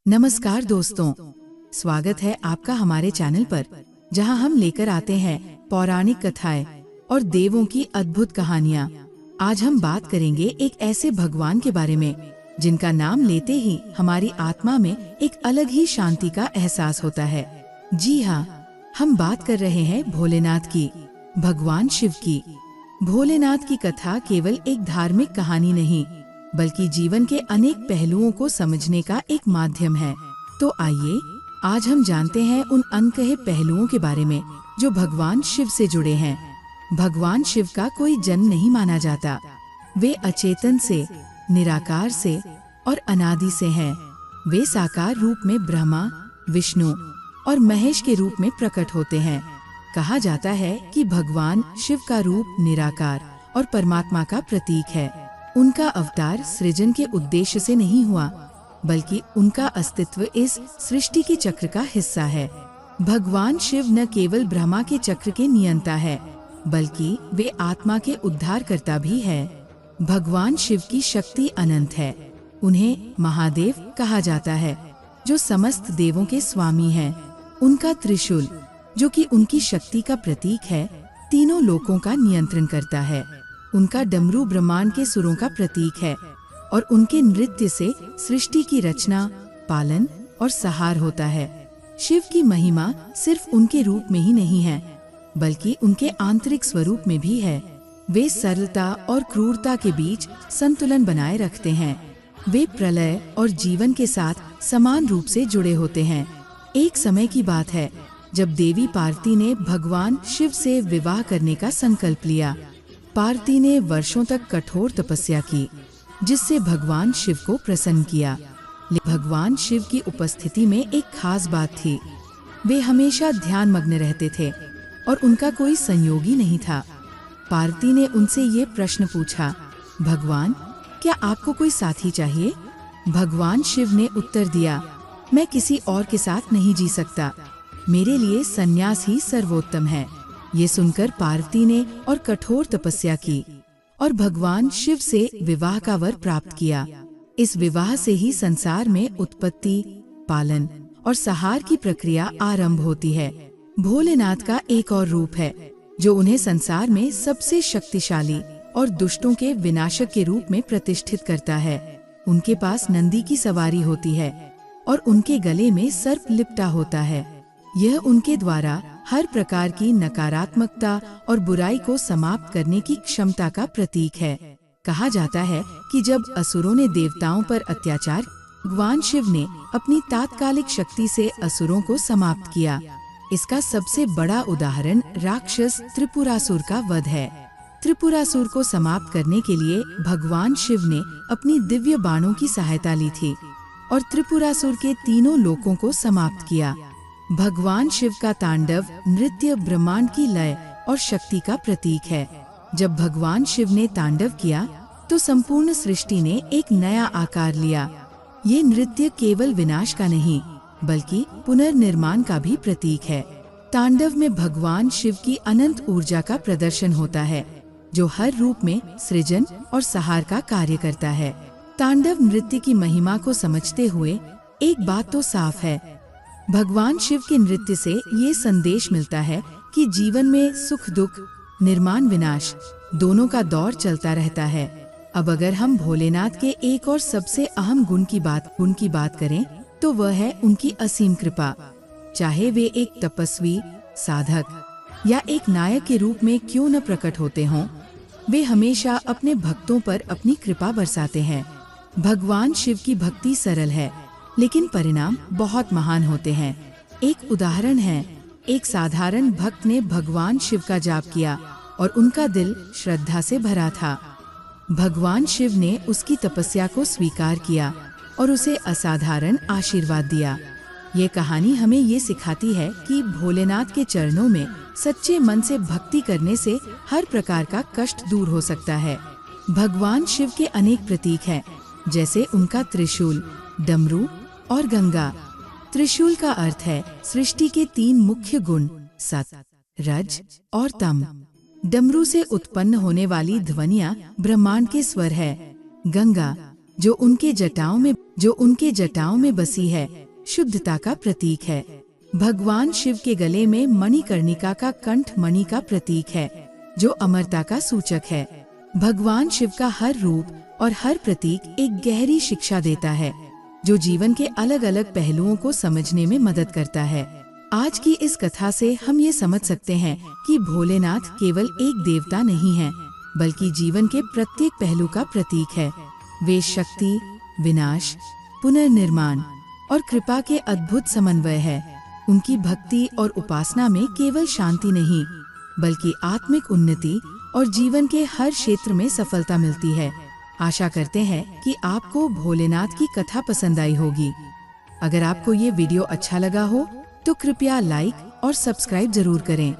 नमस्कार दोस्तों, स्वागत है आपका हमारे चैनल पर, जहां हम लेकर आते हैं पौराणिक कथाएं और देवों की अद्भुत कहानियां। आज हम बात करेंगे एक ऐसे भगवान के बारे में जिनका नाम लेते ही हमारी आत्मा में एक अलग ही शांति का एहसास होता है। जी हाँ, हम बात कर रहे हैं भोलेनाथ की, भगवान शिव की। भोलेनाथ की कथा केवल एक धार्मिक कहानी नहीं, बल्कि जीवन के अनेक पहलुओं को समझने का एक माध्यम है। तो आइए आज हम जानते हैं उन अनकहे पहलुओं के बारे में जो भगवान शिव से जुड़े हैं। भगवान शिव का कोई जन्म नहीं माना जाता। वे अचेतन से, निराकार से और अनादि से हैं। वे साकार रूप में ब्रह्मा, विष्णु और महेश के रूप में प्रकट होते हैं। कहा जाता है कि भगवान शिव का रूप निराकार और परमात्मा का प्रतीक है। उनका अवतार सृजन के उद्देश्य से नहीं हुआ, बल्कि उनका अस्तित्व इस सृष्टि के चक्र का हिस्सा है। भगवान शिव न केवल ब्रह्मा के चक्र के नियंता है, बल्कि वे आत्मा के उद्धारकर्ता भी है। भगवान शिव की शक्ति अनंत है। उन्हें महादेव कहा जाता है, जो समस्त देवों के स्वामी हैं। उनका त्रिशूल, जो कि उनकी शक्ति का प्रतीक है, तीनों लोकों का नियंत्रण करता है। उनका डमरू ब्रह्मांड के सुरों का प्रतीक है और उनके नृत्य से सृष्टि की रचना, पालन और सहार होता है। शिव की महिमा सिर्फ उनके रूप में ही नहीं है, बल्कि उनके आंतरिक स्वरूप में भी है। वे सरलता और क्रूरता के बीच संतुलन बनाए रखते हैं। वे प्रलय और जीवन के साथ समान रूप से जुड़े होते हैं। एक समय की बात है जब देवी पार्वती ने भगवान शिव से विवाह करने का संकल्प लिया। पार्वती ने वर्षों तक कठोर तपस्या की, जिससे भगवान शिव को प्रसन्न किया। लेकिन भगवान शिव की उपस्थिति में एक खास बात थी। वे हमेशा ध्यान मग्न रहते थे और उनका कोई संयोगी नहीं था। पार्वती ने उनसे ये प्रश्न पूछा, भगवान, क्या आपको कोई साथी चाहिए? भगवान शिव ने उत्तर दिया, मैं किसी और के साथ नहीं जी सकता। मेरे लिए संन्यास ही सर्वोत्तम है। ये सुनकर पार्वती ने और कठोर तपस्या की और भगवान शिव से विवाह का वर प्राप्त किया। इस विवाह से ही संसार में उत्पत्ति, पालन और सहार की प्रक्रिया आरंभ होती है। भोलेनाथ का एक और रूप है जो उन्हें संसार में सबसे शक्तिशाली और दुष्टों के विनाशक के रूप में प्रतिष्ठित करता है। उनके पास नंदी की सवारी होती है और उनके गले में सर्प लिपटा होता है। यह उनके द्वारा हर प्रकार की नकारात्मकता और बुराई को समाप्त करने की क्षमता का प्रतीक है। कहा जाता है कि जब असुरों ने देवताओं पर अत्याचार, भगवान शिव ने अपनी तात्कालिक शक्ति से असुरों को समाप्त किया। इसका सबसे बड़ा उदाहरण राक्षस त्रिपुरासुर का वध है। त्रिपुरासुर को समाप्त करने के लिए भगवान शिव ने अपनी दिव्य बाणों की सहायता ली थी और त्रिपुरासुर के तीनों लोकों को समाप्त किया। भगवान शिव का तांडव नृत्य ब्रह्मांड की लय और शक्ति का प्रतीक है। जब भगवान शिव ने तांडव किया तो संपूर्ण सृष्टि ने एक नया आकार लिया। ये नृत्य केवल विनाश का नहीं, बल्कि पुनर्निर्माण का भी प्रतीक है। तांडव में भगवान शिव की अनंत ऊर्जा का प्रदर्शन होता है, जो हर रूप में सृजन और सहार का कार्य करता है। तांडव नृत्य की महिमा को समझते हुए एक बात तो साफ है, भगवान शिव के नृत्य से ये संदेश मिलता है कि जीवन में सुख दुख, निर्माण विनाश दोनों का दौर चलता रहता है। अब अगर हम भोलेनाथ के एक और सबसे अहम गुण की बात करें तो वह है उनकी असीम कृपा। चाहे वे एक तपस्वी, साधक या एक नायक के रूप में क्यों न प्रकट होते हों, वे हमेशा अपने भक्तों पर अपनी कृपा बरसाते हैं। भगवान शिव की भक्ति सरल है, लेकिन परिणाम बहुत महान होते हैं। एक उदाहरण है, एक साधारण भक्त ने भगवान शिव का जाप किया और उनका दिल श्रद्धा से भरा था। भगवान शिव ने उसकी तपस्या को स्वीकार किया और उसे असाधारण आशीर्वाद दिया। ये कहानी हमें ये सिखाती है कि भोलेनाथ के चरणों में सच्चे मन से भक्ति करने से हर प्रकार का कष्ट दूर हो सकता है। भगवान शिव के अनेक प्रतीक हैं, जैसे उनका त्रिशूल, डमरू और गंगा। त्रिशूल का अर्थ है सृष्टि के तीन मुख्य गुण, सत, रज और तम। डमरू से उत्पन्न होने वाली ध्वनियाँ ब्रह्मांड के स्वर है। गंगा जो उनके जटाओं में बसी है, शुद्धता का प्रतीक है। भगवान शिव के गले में मणिकर्णिका का कंठ मणि का प्रतीक है, जो अमरता का सूचक है। भगवान शिव का हर रूप और हर प्रतीक एक गहरी शिक्षा देता है, जो जीवन के अलग अलग पहलुओं को समझने में मदद करता है। आज की इस कथा से हम ये समझ सकते हैं कि भोलेनाथ केवल एक देवता नहीं है, बल्कि जीवन के प्रत्येक पहलू का प्रतीक है। वे शक्ति, विनाश, पुनर्निर्माण और कृपा के अद्भुत समन्वय है। उनकी भक्ति और उपासना में केवल शांति नहीं, बल्कि आत्मिक उन्नति और जीवन के हर क्षेत्र में सफलता मिलती है। आशा करते हैं कि आपको भोलेनाथ की कथा पसंद आई होगी। अगर आपको ये वीडियो अच्छा लगा हो तो कृपया लाइक और सब्सक्राइब जरूर करें।